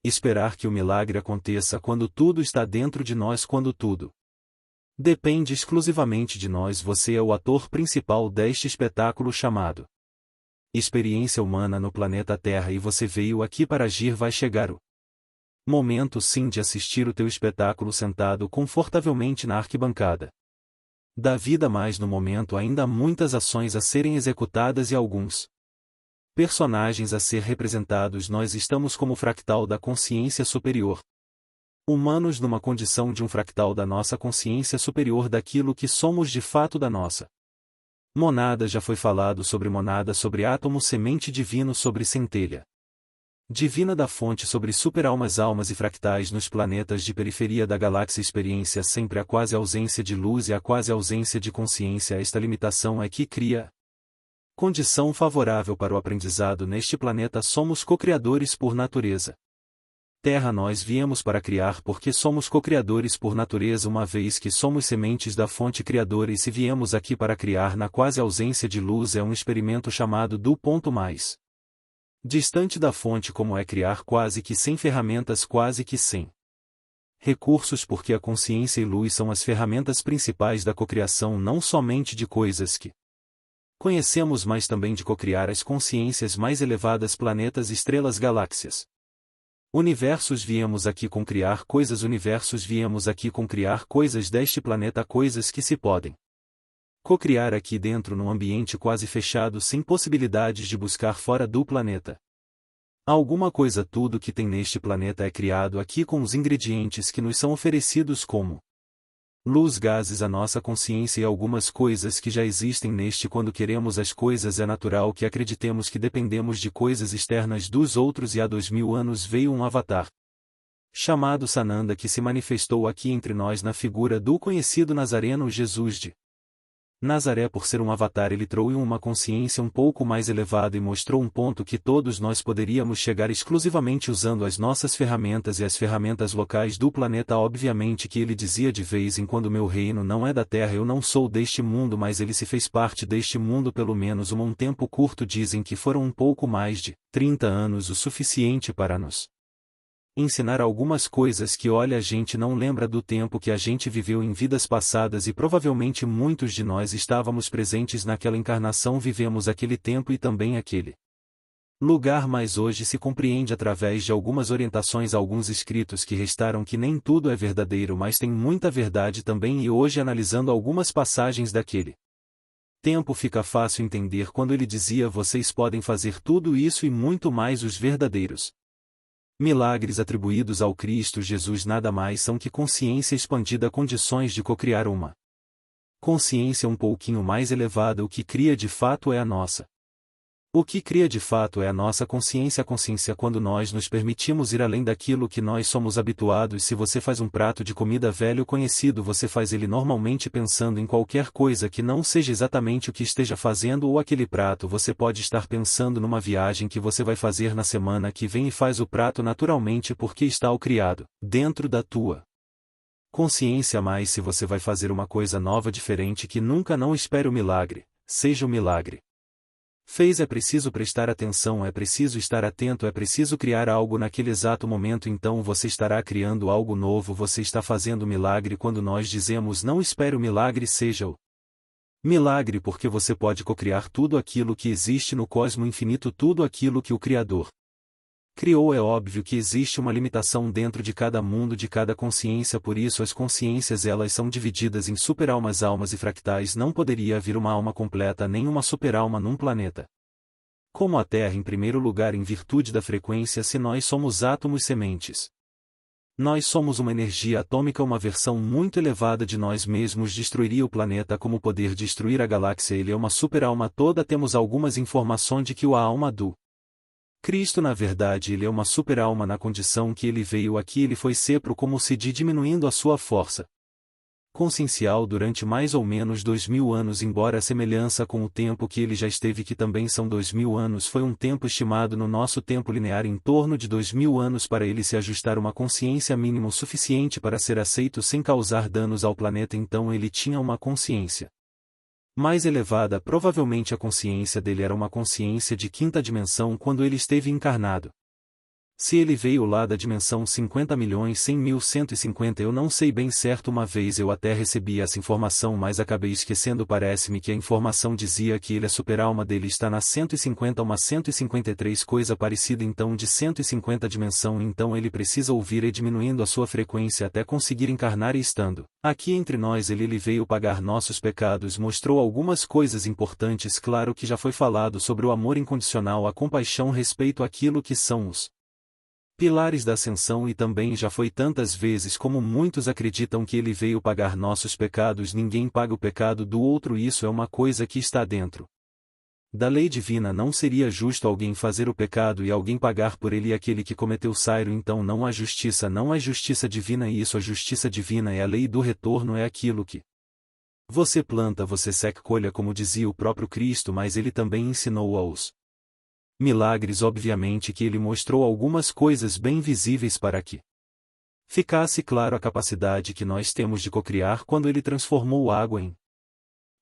Esperar que o milagre aconteça quando tudo está dentro de nós, quando tudo depende exclusivamente de nós. Você é o ator principal deste espetáculo chamado experiência humana no planeta Terra e você veio aqui para agir. Vai chegar o momento sim de assistir o teu espetáculo sentado confortavelmente na arquibancada da vida, mas no momento ainda há muitas ações a serem executadas e alguns personagens a ser representados. Nós estamos como fractal da consciência superior. Humanos numa condição de um fractal da nossa consciência superior, daquilo que somos de fato, da nossa monada. Já foi falado sobre monada, sobre átomo, semente divino, sobre centelha divina da fonte, sobre superalmas, almas e fractais nos planetas de periferia da galáxia. Experiência sempre a quase ausência de luz e a quase ausência de consciência. Esta limitação é que cria condição favorável para o aprendizado neste planeta. Somos co-criadores por natureza. Terra, nós viemos para criar porque somos co-criadores por natureza, uma vez que somos sementes da fonte criadora. E se viemos aqui para criar na quase ausência de luz, é um experimento chamado do ponto mais distante da fonte. Como é criar quase que sem ferramentas, quase que sem recursos, porque a consciência e luz são as ferramentas principais da cocriação, não somente de coisas que conhecemos, mas também de cocriar as consciências mais elevadas, planetas, estrelas, galáxias, universos. Viemos aqui com criar coisas, universos. Viemos aqui com criar coisas deste planeta, coisas que se podem cocriar aqui dentro, num ambiente quase fechado, sem possibilidades de buscar fora do planeta alguma coisa. Tudo que tem neste planeta é criado aqui com os ingredientes que nos são oferecidos como luz, gases, a nossa consciência e algumas coisas que já existem neste. Quando queremos as coisas, é natural que acreditemos que dependemos de coisas externas dos outros. E há 2000 anos veio um avatar chamado Sananda, que se manifestou aqui entre nós na figura do conhecido Nazareno Jesus de Nazaré. Por ser um avatar, ele trouxe uma consciência um pouco mais elevada e mostrou um ponto que todos nós poderíamos chegar exclusivamente usando as nossas ferramentas e as ferramentas locais do planeta. Obviamente que ele dizia de vez em quando: meu reino não é da Terra, eu não sou deste mundo, mas ele se fez parte deste mundo pelo menos um tempo curto. Dizem que foram um pouco mais de 30 anos, o suficiente para nos ensinar algumas coisas que, olha, a gente não lembra do tempo que a gente viveu em vidas passadas, e provavelmente muitos de nós estávamos presentes naquela encarnação, vivemos aquele tempo e também aquele lugar, mas hoje se compreende através de algumas orientações, alguns escritos que restaram, que nem tudo é verdadeiro, mas tem muita verdade também. E hoje, analisando algumas passagens daquele tempo, fica fácil entender quando ele dizia: vocês podem fazer tudo isso e muito mais. Os verdadeiros milagres atribuídos ao Cristo Jesus nada mais são que consciência expandida, condições de cocriar uma consciência um pouquinho mais elevada. O que cria de fato é a nossa. O que cria de fato é a nossa consciência. A consciência, quando nós nos permitimos ir além daquilo que nós somos habituados. Se você faz um prato de comida velho conhecido, você faz ele normalmente pensando em qualquer coisa que não seja exatamente o que esteja fazendo ou aquele prato. Você pode estar pensando numa viagem que você vai fazer na semana que vem e faz o prato naturalmente porque está o criado dentro da tua consciência. Mas se você vai fazer uma coisa nova, diferente, que nunca, não espere o milagre, seja o milagre fez. É preciso prestar atenção, é preciso estar atento, é preciso criar algo naquele exato momento. Então você estará criando algo novo, você está fazendo milagre. Quando nós dizemos não espere o milagre, seja o milagre, porque você pode cocriar tudo aquilo que existe no cosmo infinito, tudo aquilo que o Criador criou. É óbvio que existe uma limitação dentro de cada mundo, de cada consciência, por isso as consciências, elas são divididas em superalmas, almas e fractais. Não poderia haver uma alma completa nem uma superalma num planeta como a Terra, em primeiro lugar em virtude da frequência. Se nós somos átomos, sementes, nós somos uma energia atômica, uma versão muito elevada de nós mesmos destruiria o planeta como poder destruir a galáxia. Ele é uma superalma toda. Temos algumas informações de que a alma do Cristo, na verdade, ele é uma superalma. Na condição que ele veio aqui, ele foi sempre como se diminuindo a sua força consciencial durante mais ou menos 2000 anos, embora a semelhança com o tempo que ele já esteve, que também são 2000 anos, foi um tempo estimado no nosso tempo linear em torno de 2000 anos para ele se ajustar uma consciência mínima o suficiente para ser aceito sem causar danos ao planeta. Então ele tinha uma consciência mais elevada. Provavelmente a consciência dele era uma consciência de quinta dimensão quando ele esteve encarnado. Se ele veio lá da dimensão 50.100.150, eu não sei bem certo. Uma vez eu até recebi essa informação, mas acabei esquecendo. Parece-me que a informação dizia que ele, a super-alma dele está na 150, uma 153, coisa parecida. Então de 150 dimensão, então ele precisa ouvir e diminuindo a sua frequência até conseguir encarnar, e estando aqui entre nós ele veio pagar nossos pecados. Mostrou algumas coisas importantes. Claro que já foi falado sobre o amor incondicional, a compaixão, respeito àquilo que são os pilares da ascensão, e também já foi tantas vezes como muitos acreditam que ele veio pagar nossos pecados. Ninguém paga o pecado do outro, isso é uma coisa que está dentro da lei divina. Não seria justo alguém fazer o pecado e alguém pagar por ele, aquele que cometeu sairo. Então não há justiça, não há justiça divina, e isso, a justiça divina é a lei do retorno, é aquilo que você planta, você seca, colha, como dizia o próprio Cristo. Mas ele também ensinou aos milagres, obviamente que ele mostrou algumas coisas bem visíveis para que ficasse claro a capacidade que nós temos de cocriar, quando ele transformou água em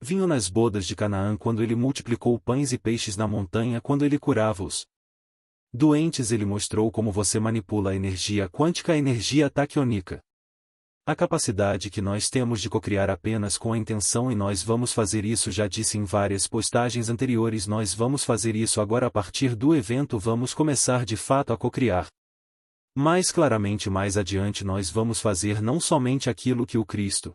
vinho nas bodas de Canaã, quando ele multiplicou pães e peixes na montanha, quando ele curava os doentes. Ele mostrou como você manipula a energia quântica, a energia taquiônica. A capacidade que nós temos de cocriar apenas com a intenção, e nós vamos fazer isso. Já disse em várias postagens anteriores, nós vamos fazer isso agora. A partir do evento vamos começar de fato a cocriar mais claramente. Mais adiante nós vamos fazer não somente aquilo que o Cristo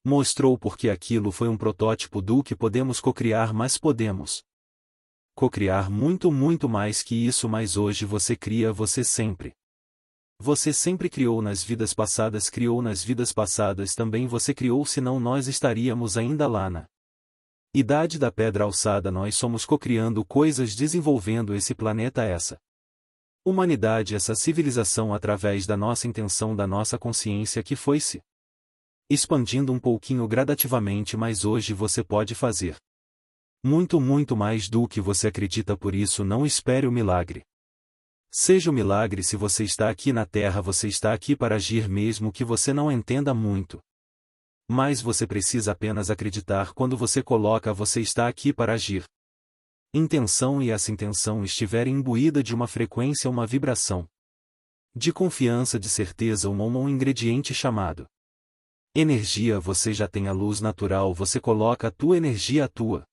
mostrou, porque aquilo foi um protótipo do que podemos cocriar, mas podemos cocriar muito, muito mais que isso. Mas hoje você cria, você sempre criou nas vidas passadas, criou nas vidas passadas também você criou, senão nós estaríamos ainda lá na idade da pedra alçada. Nós somos cocriando coisas, desenvolvendo esse planeta, essa humanidade, essa civilização, através da nossa intenção, da nossa consciência, que foi se expandindo um pouquinho gradativamente. Mas hoje você pode fazer muito, muito mais do que você acredita. Por isso não espere o milagre. Seja o milagre. Se você está aqui na Terra, você está aqui para agir, mesmo que você não entenda muito. Mas você precisa apenas acreditar. Quando você coloca você está aqui para agir intenção, e essa intenção estiver imbuída de uma frequência, uma vibração de confiança, de certeza, um ingrediente chamado energia, você já tem a luz natural. Você coloca a tua energia, a tua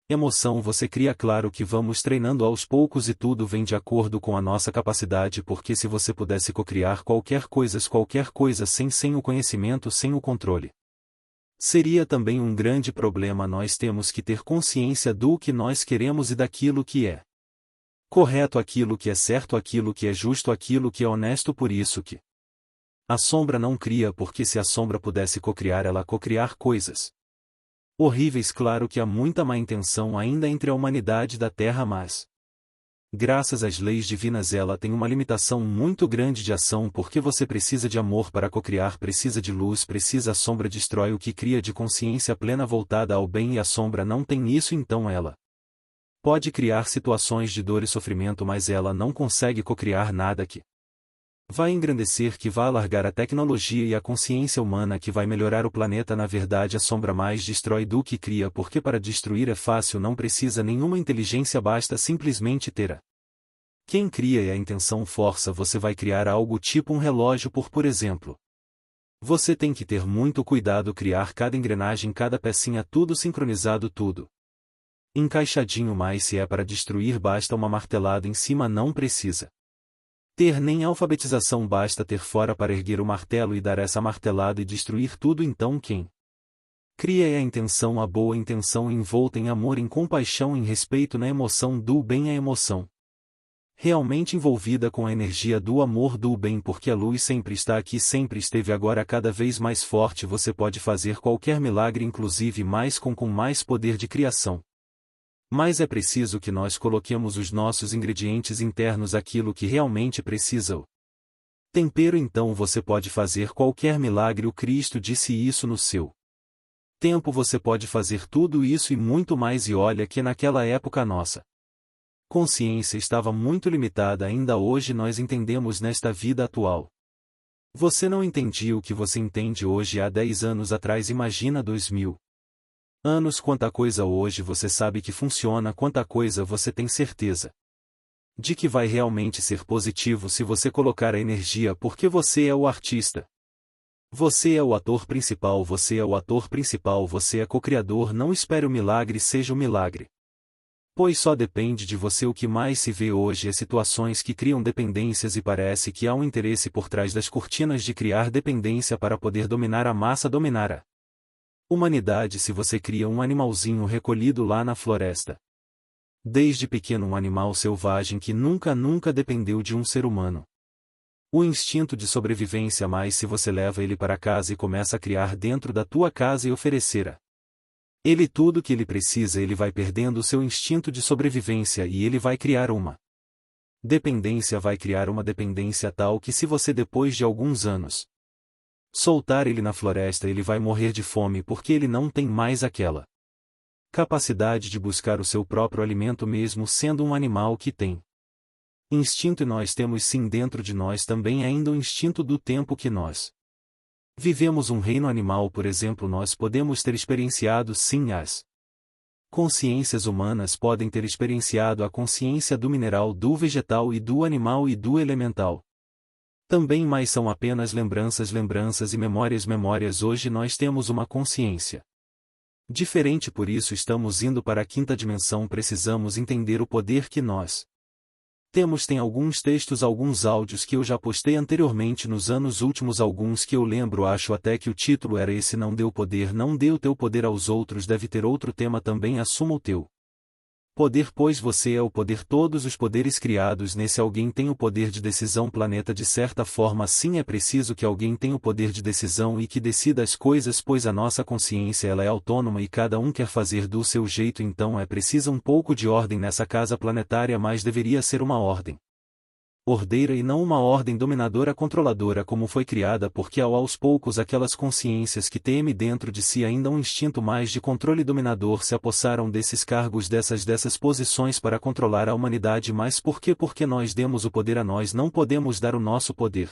emoção, você cria. Claro que vamos treinando aos poucos e tudo vem de acordo com a nossa capacidade, porque se você pudesse cocriar qualquer coisa sem o conhecimento, sem o controle, seria também um grande problema. Nós temos que ter consciência do que nós queremos e daquilo que é correto, aquilo que é certo, aquilo que é justo, aquilo que é honesto. Por isso que a sombra não cria, porque se a sombra pudesse cocriar, ela cocriar coisas horríveis. Claro que há muita má intenção ainda entre a humanidade da Terra, mas graças às leis divinas ela tem uma limitação muito grande de ação, porque você precisa de amor para cocriar, precisa de luz, precisa. A sombra destrói o que cria de consciência plena voltada ao bem, e a sombra não tem isso. Então ela pode criar situações de dor e sofrimento, mas ela não consegue cocriar nada que vai engrandecer, que vai alargar a tecnologia e a consciência humana, que vai melhorar o planeta. Na verdade, a sombra mais destrói do que cria, porque para destruir é fácil, não precisa nenhuma inteligência, basta simplesmente ter a quem cria, e a intenção força. Você vai criar algo tipo um relógio, por exemplo. Você tem que ter muito cuidado, criar cada engrenagem, cada pecinha, tudo sincronizado, tudo encaixadinho. Mas se é para destruir, basta uma martelada em cima, não precisa ter nem alfabetização, basta ter fora para erguer o martelo e dar essa martelada e destruir tudo. Então quem cria é a intenção, a boa intenção envolta em amor, em compaixão, em respeito, na emoção do bem, a emoção realmente envolvida com a energia do amor, do bem, porque a luz sempre está aqui, sempre esteve, agora cada vez mais forte. Você pode fazer qualquer milagre, inclusive mais com mais poder de criação. Mas é preciso que nós coloquemos os nossos ingredientes internos, aquilo que realmente precisa, o tempero. Então você pode fazer qualquer milagre. O Cristo disse isso no seu tempo. Você pode fazer tudo isso e muito mais. E olha que naquela época a nossa consciência estava muito limitada. Ainda hoje nós entendemos nesta vida atual. Você não entendia o que você entende hoje há 10 anos atrás. Imagina 2000 anos, quanta coisa hoje você sabe que funciona, quanta coisa você tem certeza De que vai realmente ser positivo se você colocar a energia porque você é o artista. Você é o ator principal, você é o ator principal, você é co-criador, não espere o milagre seja o milagre. Pois só depende de você. O que mais se vê hoje é situações que criam dependências e parece que há um interesse por trás das cortinas de criar dependência para poder dominar a massa, dominar a humanidade. Se você cria um animalzinho recolhido lá na floresta, desde pequeno um animal selvagem que nunca dependeu de um ser humano. O instinto de sobrevivência, mas se você leva ele para casa e começa a criar dentro da tua casa e oferecer a ele tudo que ele precisa, ele vai perdendo o seu instinto de sobrevivência e ele vai criar uma dependência, vai criar uma dependência tal que se você depois de alguns anos soltar ele na floresta ele vai morrer de fome porque ele não tem mais aquela capacidade de buscar o seu próprio alimento mesmo sendo um animal que tem instinto. E nós temos sim dentro de nós também ainda o instinto do tempo que nós vivemos um reino animal, por exemplo. Nós podemos ter experienciado sim as consciências humanas podem ter experienciado a consciência do mineral, do vegetal e do animal e do elemental. Também, mas são apenas lembranças e memórias. Hoje nós temos uma consciência diferente, por isso estamos indo para a quinta dimensão. Precisamos entender o poder que nós temos. Tem alguns textos, alguns áudios que eu já postei anteriormente nos anos últimos, alguns que eu lembro, acho até que o título era esse: não dê o poder, não dê o teu poder aos outros. Deve ter outro tema também: assuma o teu poder, pois você é o poder. Todos os poderes criados nesse alguém tem o poder de decisão. Planeta, de certa forma, sim, é preciso que alguém tenha o poder de decisão e que decida as coisas, pois a nossa consciência ela é autônoma e cada um quer fazer do seu jeito. Então é preciso um pouco de ordem nessa casa planetária, mas deveria ser uma ordem ordeira e não uma ordem dominadora, controladora, como foi criada, porque aos poucos aquelas consciências que temem dentro de si ainda um instinto mais de controle dominador se apossaram desses cargos, dessas posições para controlar a humanidade. Mas por quê? Porque nós demos o poder a nós, não podemos dar o nosso poder.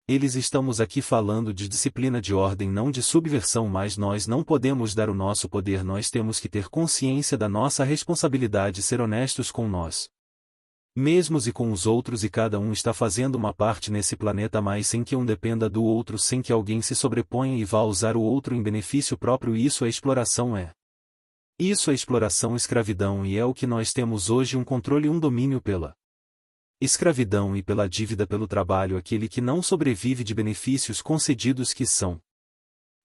Eles estamos aqui falando de disciplina, de ordem, não de subversão, mas nós não podemos dar o nosso poder. Nós temos que ter consciência da nossa responsabilidade, ser honestos com nós mesmos e com os outros, e cada um está fazendo uma parte nesse planeta, mas sem que um dependa do outro, sem que alguém se sobreponha e vá usar o outro em benefício próprio. Isso é exploração, isso é exploração, escravidão, e é o que nós temos hoje: um controle, um domínio pela escravidão e pela dívida pelo trabalho. Aquele que não sobrevive de benefícios concedidos que são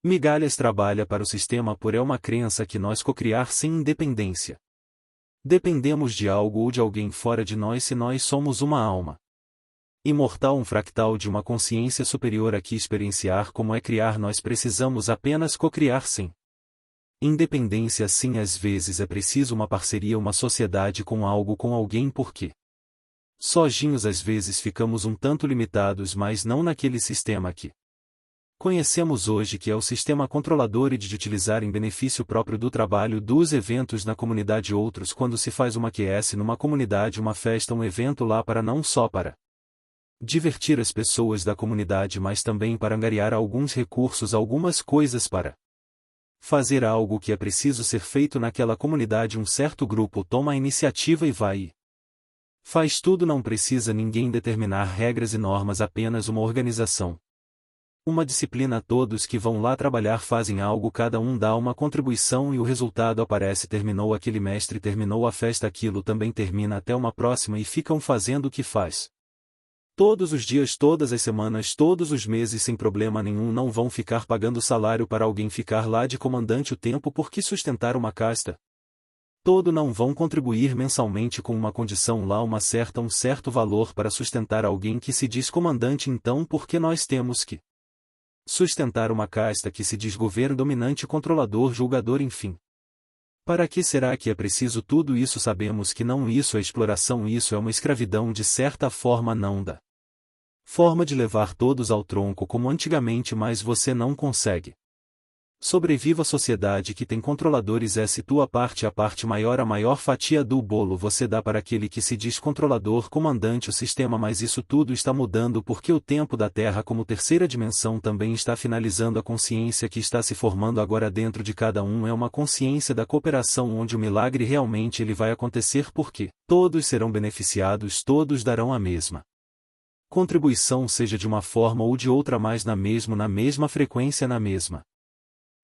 migalhas trabalha para o sistema, por é uma crença que nós cocriar sem independência. Dependemos de algo ou de alguém fora de nós. Se nós somos uma alma imortal, um fractal de uma consciência superior aqui, experienciar como é criar, nós precisamos apenas cocriar sem independência. Sim, às vezes é preciso uma parceria, uma sociedade com algo, com alguém, porque sozinhos às vezes ficamos um tanto limitados, mas não naquele sistema que conhecemos hoje, que é o sistema controlador e de utilizar em benefício próprio do trabalho, dos eventos na comunidade. Outros, quando se faz uma QS numa comunidade, uma festa, um evento lá, para não só para divertir as pessoas da comunidade, mas também para angariar alguns recursos, algumas coisas para fazer algo que é preciso ser feito naquela comunidade. Um certo grupo toma a iniciativa e vai e faz tudo. Não precisa ninguém determinar regras e normas, apenas uma organização, uma disciplina. Todos que vão lá trabalhar fazem algo, cada um dá uma contribuição e o resultado aparece. Terminou aquele mestre, terminou a festa, aquilo também termina, até uma próxima, e ficam fazendo o que faz todos os dias, todas as semanas, todos os meses, sem problema nenhum. Não vão ficar pagando salário para alguém ficar lá de comandante o tempo, porque sustentar uma casta todo. Não vão contribuir mensalmente com uma condição lá, um certo valor para sustentar alguém que se diz comandante. Então por que nós temos que sustentar uma casta que se diz governo dominante, controlador, julgador, enfim? Para que será que é preciso tudo isso? Sabemos que não, isso é exploração, isso é uma escravidão de certa forma, não da forma de levar todos ao tronco como antigamente, mas você não consegue Sobreviva a sociedade que tem controladores. Se tua parte a parte maior, a maior fatia do bolo você dá para aquele que se diz controlador, comandante o sistema. Mas isso tudo está mudando porque o tempo da Terra como terceira dimensão também está finalizando. A consciência que está se formando agora dentro de cada um é uma consciência da cooperação, onde o milagre realmente ele vai acontecer porque todos serão beneficiados, todos darão a mesma contribuição, seja de uma forma ou de outra, mas na mesma frequência, na mesma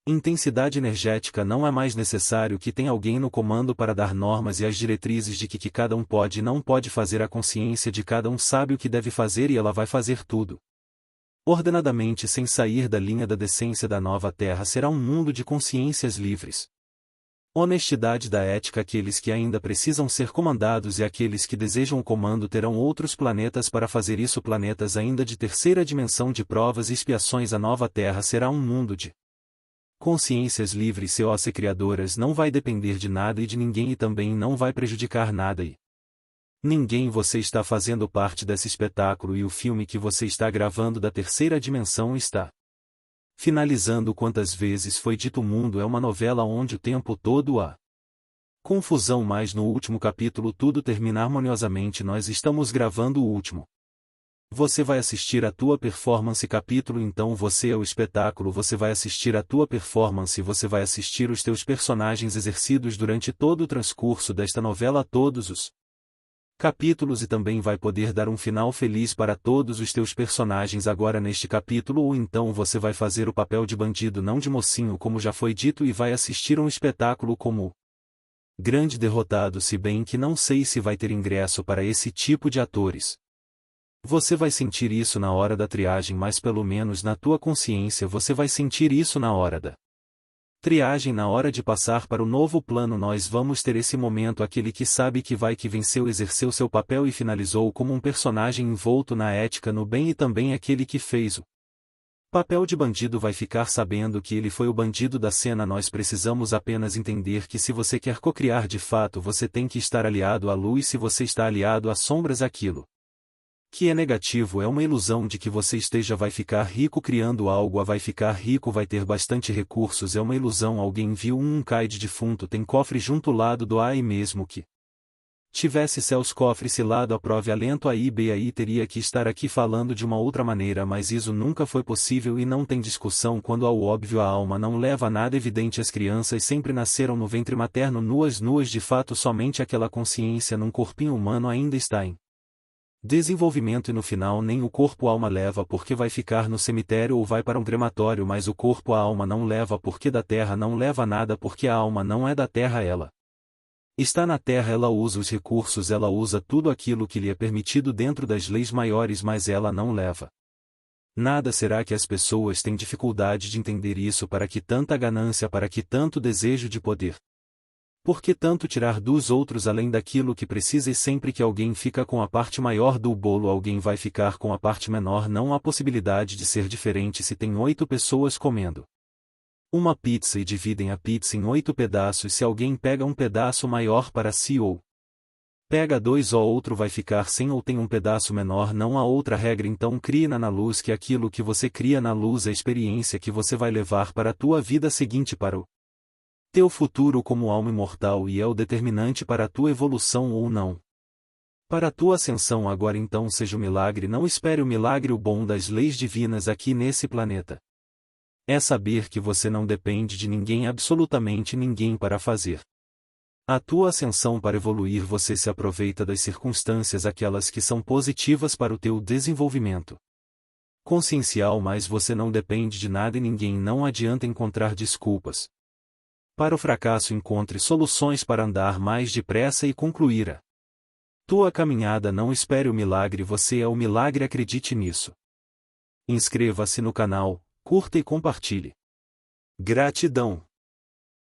intensidade energética. Não é mais necessário que tenha alguém no comando para dar normas e as diretrizes de que cada um pode e não pode fazer. A consciência de cada um sabe o que deve fazer e ela vai fazer tudo ordenadamente, sem sair da linha da decência. Da nova Terra será um mundo de consciências livres. Honestidade da ética. Aqueles que ainda precisam ser comandados e aqueles que desejam o comando terão outros planetas para fazer isso, planetas ainda de terceira dimensão de provas e expiações. A nova Terra será um mundo de consciências livres. Seus criadoras não vai depender de nada e de ninguém e também não vai prejudicar nada e ninguém. Você está fazendo parte desse espetáculo e o filme que você está gravando da terceira dimensão está finalizando. Quantas vezes foi dito, o mundo é uma novela onde o tempo todo há confusão, mas no último capítulo tudo termina harmoniosamente. Nós estamos gravando o último. Você vai assistir a tua performance capítulo, então você é o espetáculo. Você vai assistir a tua performance, você vai assistir os teus personagens exercidos durante todo o transcurso desta novela, todos os capítulos, e também vai poder dar um final feliz para todos os teus personagens agora neste capítulo. Ou então você vai fazer o papel de bandido, não de mocinho, como já foi dito, e vai assistir um espetáculo como grande derrotado, se bem que não sei se vai ter ingresso para esse tipo de atores. Você vai sentir isso na hora da triagem, mas pelo menos na tua consciência você vai sentir isso na hora da triagem, na hora de passar para o novo plano. Nós vamos ter esse momento, aquele que sabe que venceu, exerceu seu papel e finalizou como um personagem envolto na ética, no bem, e também aquele que fez o papel de bandido vai ficar sabendo que ele foi o bandido da cena. Nós precisamos apenas entender que se você quer cocriar de fato, você tem que estar aliado à luz. Se você está aliado às sombras, aquilo que é negativo é uma ilusão de que você vai ficar rico criando algo, vai ficar rico, vai ter bastante recursos, é uma ilusão. Alguém viu um cai de defunto, tem cofre junto ao lado do A, e mesmo que tivesse céus cofre se lado aprove alento aí B, aí teria que estar aqui falando de uma outra maneira, mas isso nunca foi possível e não tem discussão. Quando ao óbvio a alma não leva a nada evidente, as crianças sempre nasceram no ventre materno nuas de fato, somente aquela consciência num corpinho humano ainda está em desenvolvimento, e no final nem o corpo a alma leva, porque vai ficar no cemitério ou vai para um crematório, mas o corpo a alma não leva, porque da terra não leva nada, porque a alma não é da terra, ela está na terra, ela usa os recursos, ela usa tudo aquilo que lhe é permitido dentro das leis maiores, mas ela não leva nada. Será que as pessoas têm dificuldade de entender isso? Para que tanta ganância, para que tanto desejo de poder? Por que tanto tirar dos outros além daquilo que precisa? E sempre que alguém fica com a parte maior do bolo, alguém vai ficar com a parte menor. Não há possibilidade de ser diferente. Se tem 8 pessoas comendo uma pizza e dividem a pizza em 8 pedaços, se alguém pega um pedaço maior para si ou pega 2, ou outro vai ficar sem ou tem um pedaço menor. Não há outra regra. Então crie na luz, que aquilo que você cria na luz é a experiência que você vai levar para a tua vida seguinte, para o teu futuro como alma imortal, e é o determinante para a tua evolução ou não, para a tua ascensão. Agora então seja o milagre, não espere o milagre. O bom das leis divinas aqui nesse planeta é saber que você não depende de ninguém, absolutamente ninguém, para fazer a tua ascensão. Para evoluir você se aproveita das circunstâncias, aquelas que são positivas para o teu desenvolvimento consciencial, mas você não depende de nada e ninguém. Não adianta encontrar desculpas para o fracasso, encontre soluções para andar mais depressa e concluir a tua caminhada. Não espere o milagre, você é o milagre, acredite nisso. Inscreva-se no canal, curta e compartilhe. Gratidão.